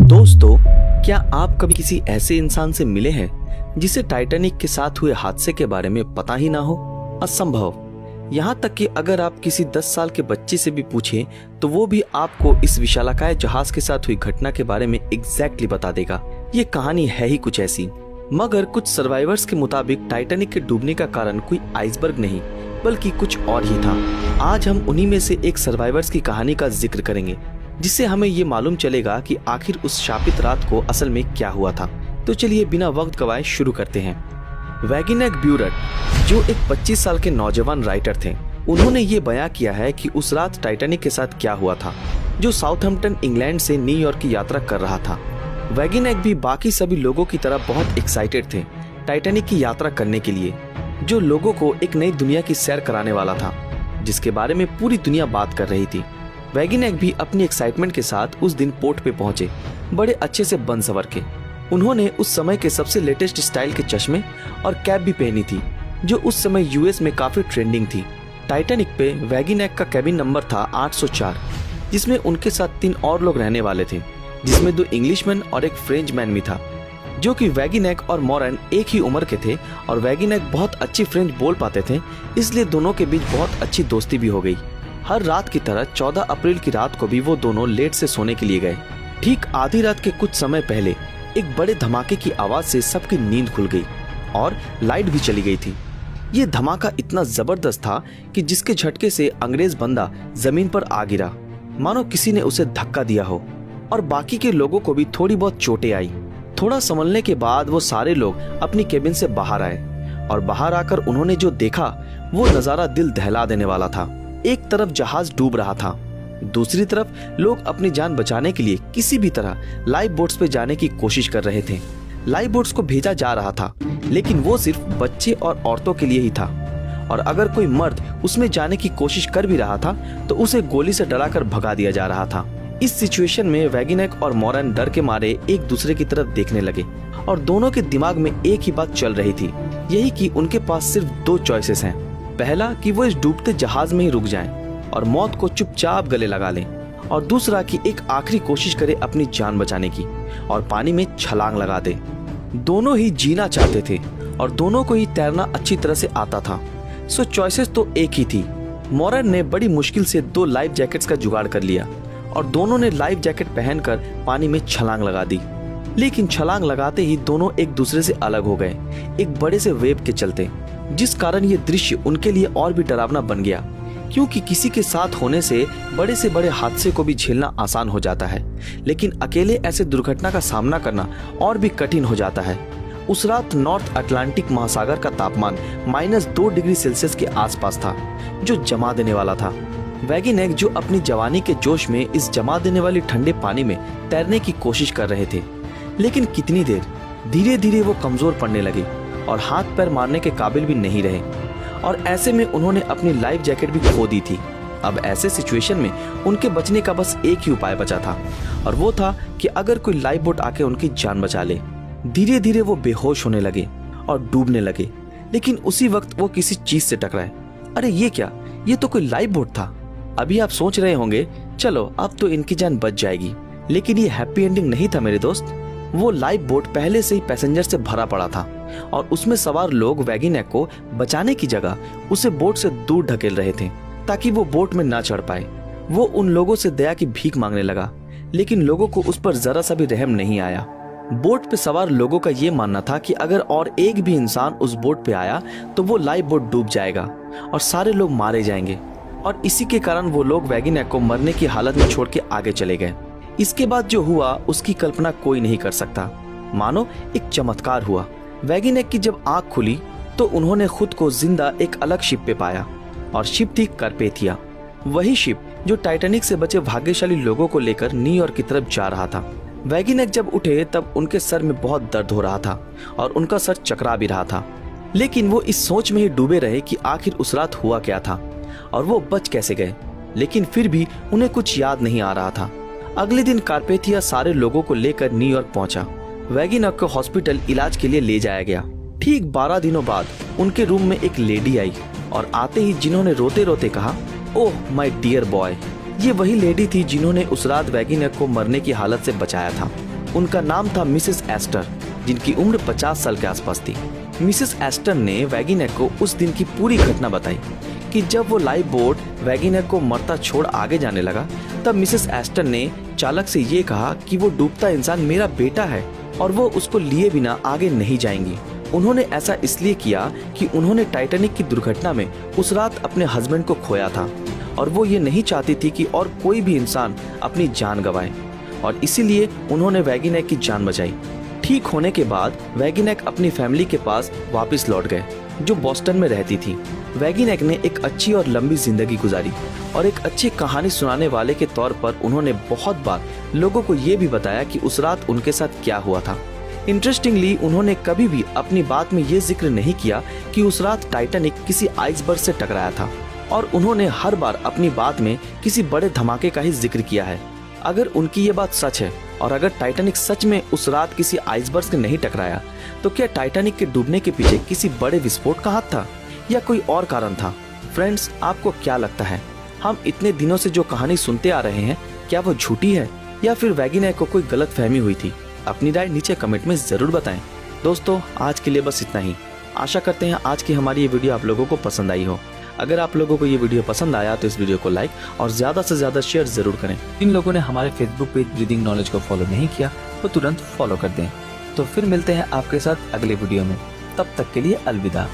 दोस्तों, क्या आप कभी किसी ऐसे इंसान से मिले हैं जिसे टाइटैनिक के साथ हुए हादसे के बारे में पता ही ना हो? असंभव। यहाँ तक कि अगर आप किसी 10 साल के बच्चे से भी पूछें तो वो भी आपको इस विशालाकाय जहाज के साथ हुई घटना के बारे में एग्जैक्टली बता देगा। ये कहानी है ही कुछ ऐसी। मगर कुछ सर्वाइवर्स के मुताबिक टाइटैनिक के डूबने का कारण कोई आइसबर्ग नहीं बल्कि कुछ और ही था। आज हम उन्हीं में से एक सर्वाइवर्स की कहानी का जिक्र करेंगे, जिससे हमें ये मालूम चलेगा कि आखिर उस शापित रात को असल में क्या हुआ था। तो चलिए बिना वक्त गवाए शुरू करते हैं। वैगिनेक ब्यूरट, जो एक 25 साल के नौजवान राइटर थे, उन्होंने ये बयां किया है कि उस रात टाइटैनिक के साथ क्या हुआ था, जो साउथहैम्पटन इंग्लैंड से न्यूयॉर्क की यात्रा कर रहा था। वैगिनेक भी बाकी सभी लोगों की तरह बहुत एक्साइटेड थे टाइटैनिक की यात्रा करने के लिए, जो लोगों को एक नई दुनिया की सैर कराने वाला था, जिसके बारे में पूरी दुनिया बात कर रही थी। वैगिनेक भी अपनी एक्साइटमेंट के साथ उस दिन पोर्ट पे पहुंचे, बड़े अच्छे से बन सवर के। उन्होंने उस समय के सबसे लेटेस्ट स्टाइल के चश्मे और कैप भी पहनी थी, जो उस समय यूएस में काफी ट्रेंडिंग थी। टाइटैनिक पे वैगिनेक का कैबिन नंबर था 804, जिसमें उनके साथ 3 और लोग रहने वाले थे, जिसमें 2 इंग्लिशमैन और एक फ्रेंचमैन भी था, जो कि वैगिनेक और मॉरन एक ही उम्र के थे और वैगिनेक बहुत अच्छी फ्रेंच बोल पाते थे, इसलिए दोनों के बीच बहुत अच्छी दोस्ती भी हो गई। हर रात की तरह 14 अप्रैल की रात को भी वो दोनों लेट से सोने के लिए गए। ठीक आधी रात के कुछ समय पहले एक बड़े धमाके की आवाज से सबकी नींद खुल गई और लाइट भी चली गई थी। ये धमाका इतना जबरदस्त था कि जिसके झटके से अंग्रेज बंदा जमीन पर आ गिरा, मानो किसी ने उसे धक्का दिया हो, और बाकी के लोगों को भी थोड़ी बहुत चोटें आई। थोड़ा संभलने के बाद वो सारे लोग अपनी केबिन से बाहर आए, और बाहर आकर उन्होंने जो देखा वो नजारा दिल दहला देने वाला था। एक तरफ जहाज डूब रहा था, दूसरी तरफ लोग अपनी जान बचाने के लिए किसी भी तरह लाइफ बोट्स पे जाने की कोशिश कर रहे थे। लाइफ बोट्स को भेजा जा रहा था, लेकिन वो सिर्फ बच्चे और औरतों के लिए ही था, और अगर कोई मर्द उसमें जाने की कोशिश कर भी रहा था तो उसे गोली से डराकर भगा दिया जा रहा था। इस सिचुएशन में वैगिनेक और मॉरन डर के मारे एक दूसरे की तरफ देखने लगे, और दोनों के दिमाग में एक ही बात चल रही थी, यही कि उनके पास सिर्फ 2 चॉइसेस हैं। पहला कि वो इस डूबते जहाज में ही रुक जाएं और मौत को चुपचाप गले लगा लें, और दूसरा कि एक आखिरी कोशिश करे अपनी जान बचाने की और पानी में छलांग लगा दे। दोनों ही जीना चाहते थे और दोनों को ही तैरना अच्छी तरह से आता था, सो चॉइसेस तो एक ही थी। मॉरन ने बड़ी मुश्किल से 2 लाइफ जैकेट्स का जुगाड़ कर लिया और दोनों ने लाइफ जैकेट पहनकर पानी में छलांग लगा दी। लेकिन छलांग लगाते ही दोनों एक दूसरे से अलग हो गए, एक बड़े से वेव के चलते, जिस कारण ये दृश्य उनके लिए और भी डरावना बन गया, क्योंकि किसी के साथ होने से बड़े हादसे को भी झेलना आसान हो जाता है, लेकिन अकेले ऐसे दुर्घटना का सामना करना और भी कठिन हो जाता है। उस रात नॉर्थ अटलांटिक महासागर का तापमान -2 डिग्री सेल्सियस के आसपास था, जो जमा देने वाला था। वैगिनेक, जो अपनी जवानी के जोश में इस जमा देने वाली ठंडे पानी में तैरने की कोशिश कर रहे थे, लेकिन कितनी देर, धीरे धीरे वो कमजोर पड़ने लगे और हाथ पैर मारने के काबिल भी नहीं रहे, और ऐसे में उन्होंने अपनी लाइफ जैकेट भी खो दी थी। अब ऐसे सिचुएशन में उनके बचने का बस एक ही उपाय बचा था, और वो था कि अगर कोई लाइफ बोट आके उनकी जान बचा ले। धीरे धीरे वो बेहोश होने लगे और डूबने लगे, लेकिन उसी वक्त वो किसी चीज से टकराए। अरे ये क्या, ये तो कोई लाइफ बोट था। अभी आप सोच रहे होंगे, चलो अब तो इनकी जान बच जाएगी, लेकिन ये हैप्पी एंडिंग नहीं था मेरे दोस्त। वो लाइफ बोट पहले से ही पैसेंजर से भरा पड़ा था, और उसमें सवार लोग वैगिनेक को बचाने की जगह उसे बोट से दूर ढकेल रहे थे, ताकि वो बोट में ना चढ़ पाए। वो उन लोगों से दया की भीख मांगने लगा, लेकिन लोगों को उस पर जरा सा भी रहम नहीं आया। बोट पे सवार लोगों का ये मानना था कि अगर और एक भी इंसान उस बोट पे आया तो वो लाइफ बोट डूब जाएगा और सारे लोग मारे जाएंगे, और इसी के कारण वो लोग वैगिनेक को मरने की हालत में छोड़ के आगे चले गए। इसके बाद जो हुआ उसकी कल्पना कोई नहीं कर सकता, मानो एक चमत्कार हुआ। वैगिनेक की जब आंख खुली तो उन्होंने खुद को जिंदा एक अलग शिप पे पाया, और शिप थी कार्पेथिया, वही शिप जो टाइटैनिक से बचे भाग्यशाली लोगों को लेकर न्यूयॉर्क की तरफ जा रहा था। वैगिनेक जब उठे तब उनके सर में बहुत दर्द हो रहा था और उनका सर चकरा भी रहा था, लेकिन वो इस सोच में ही डूबे रहे कि आखिर उस रात हुआ क्या था और वो बच कैसे गए। लेकिन फिर भी उन्हें कुछ याद नहीं आ रहा था। अगले दिन कार्पेथिया सारे लोगों को लेकर न्यूयॉर्क पहुंचा। वैगिनेक को हॉस्पिटल इलाज के लिए ले जाया गया। ठीक 12 दिनों बाद उनके रूम में एक लेडी आई, और आते ही जिन्होंने रोते रोते कहा, ओह माय डियर बॉय। ये वही लेडी थी जिन्होंने उस रात वैगिनेक को मरने की हालत से बचाया था। उनका नाम था मिसेस एस्टर, जिनकी उम्र 50 साल के आसपास थी। मिसेस एस्टर ने वैगिनेक को उस दिन की पूरी घटना बताई कि जब वो लाइफ बोट वैगिनेक को मरता छोड़ आगे जाने लगा, तब मिसेस एस्टर ने चालक से ये कहा कि वो डूबता इंसान मेरा बेटा है और वो उसको लिए बिना आगे नहीं जाएंगी। उन्होंने ऐसा इसलिए किया कि उन्होंने टाइटैनिक की दुर्घटना में उस रात अपने हस्बैंड को खोया था और वो ये नहीं चाहती थी कि और कोई भी इंसान अपनी जान गंवाए, और इसीलिए उन्होंने वैगिनेक की जान बचाई। ठीक होने के बाद वैगिनेक अपनी फैमिली के पास वापस लौट गए, जो बॉस्टन में रहती थी। वैगिनेक ने एक अच्छी और लंबी जिंदगी गुजारी और एक अच्छी कहानी सुनाने वाले के तौर पर उन्होंने बहुत बार लोगों को ये भी बताया कि उस रात उनके साथ क्या हुआ था। इंटरेस्टिंगली, उन्होंने कभी भी अपनी बात में ये जिक्र नहीं किया कि उस रात टाइटैनिक किसी आइसबर्ग से टकराया था, और उन्होंने हर बार अपनी बात में किसी बड़े धमाके का ही जिक्र किया है। अगर उनकी ये बात सच है और अगर टाइटैनिक सच में उस रात किसी आइसबर्ग से नहीं टकराया, तो क्या टाइटैनिक के डूबने के पीछे किसी बड़े विस्फोट का हाथ था या कोई और कारण था? फ्रेंड्स, आपको क्या लगता है? हम इतने दिनों से जो कहानी सुनते आ रहे हैं, क्या वो झूठी है या फिर वैगिनेक को कोई गलत फहमी हुई थी? अपनी राय नीचे कमेंट में जरूर बताएं। दोस्तों, आज के लिए बस इतना ही। आशा करते हैं आज की हमारी ये वीडियो आप लोगों को पसंद आई हो। अगर आप लोगों को ये वीडियो पसंद आया तो इस वीडियो को लाइक और ज्यादा से ज्यादा शेयर जरूर करें। जिन लोगों ने हमारे फेसबुक पेज ब्रीदिंग नॉलेज को फॉलो नहीं किया वो तुरंत फॉलो कर दें। तो फिर मिलते हैं आपके साथ अगले वीडियो में। तब तक के लिए अलविदा।